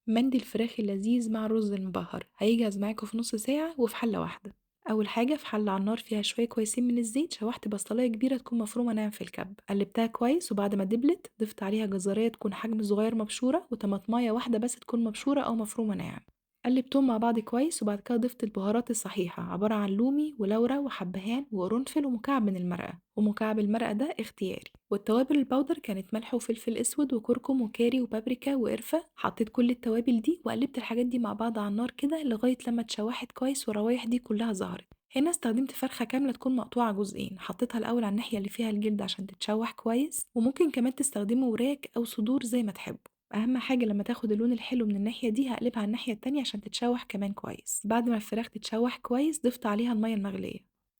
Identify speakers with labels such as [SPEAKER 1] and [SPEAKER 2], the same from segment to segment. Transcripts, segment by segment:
[SPEAKER 1] مندي الفراخ اللذيذ مع الرز المبهر هيجهز معاكوا في نص ساعة وفي حلة واحدة. أول حاجة في حلة على النار فيها شوية كويسين من الزيت شوحت بصلاية كبيرة تكون مفرومة ناعم في الكب قلبتها كويس وبعد ما دبلت ضفت عليها جزرية تكون حجم صغير مبشورة وطماطماية واحدة بس تكون مبشورة أو مفرومة ناعم. قلبتهم مع بعض كويس وبعد كده ضفت البهارات الصحيحة عبارة عن لومي ولورا وحبهان وقرنفل ومكعب من المرقة ومكعب المرقة ده اختياري. والتوابل البودر كانت ملح وفلفل اسود وكركم وكاري وبابريكا وقرفة. حطيت كل التوابل دي وقلبت الحاجات دي مع بعض على النار كده لغاية لما اتشوحت كويس والروايح دي كلها ظهرت. هنا استخدمت فرخة كاملة تكون مقطوعة جزئين حطيتها الأول على الناحية اللي فيها الجلد عشان تتشوح كويس وممكن كمان تستخدموا وراك أو صدور زي ما تحبوا. أهم حاجة لما تاخد اللون الحلو من الناحية دي هقلبها على الناحية التانية عشان تتشوح كمان كويس. بعد ما الفراخ تتشوح كويس ضفت عليها المية المغلية.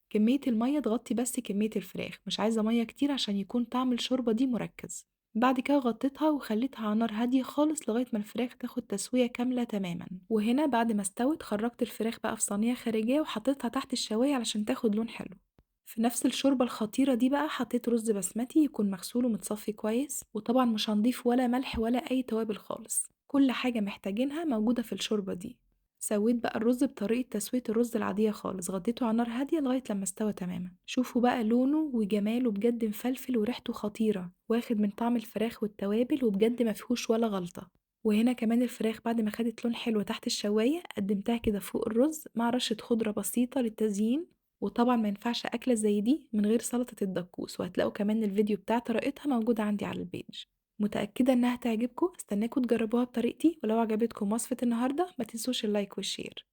[SPEAKER 1] كمية المية تغطي بس كمية الفراخ مش عايزة مية كتير عشان يكون طعم الشوربة دي مركز. بعد كده غطيتها وخليتها على نار هادية خالص لغاية ما الفراخ تاخد تسوية كاملة تماما. وهنا بعد ما استوت خرجت الفراخ بقى في صينية خارجية وحطيتها تحت الشواية علشان تاخد لون حلو. في نفس الشوربة الخطيرة دي بقى حطيت رز بسمتي يكون مغسول ومتصفي كويس وطبعا مش هنضيف ولا ملح ولا أي توابل خالص كل حاجة محتاجينها موجودة في الشوربة دي. سويت بقى الرز بطريقة تسوية الرز العادية خالص غطيته على نار هادية لغاية لما استوى تماما. شوفوا بقى لونه وجماله بجد مفلفل وريحته خطيرة واخد من طعم الفراخ والتوابل وبجد مفيهوش ولا غلطة. وهنا كمان الفراخ بعد ما خدت لون حلو تحت الشواية قدمتها كده فوق الرز مع رشة خضرة بسيطة للتزيين. وطبعا ما ينفعش أكلة زي دي من غير سلطة الدكوس وهتلاقوا كمان الفيديو بتاع طريقتها موجود عندي على البيج. متأكدة إنها تعجبكم استناكم تجربوها بطريقتي ولو عجبتكم وصفة النهاردة ما تنسوش اللايك والشير.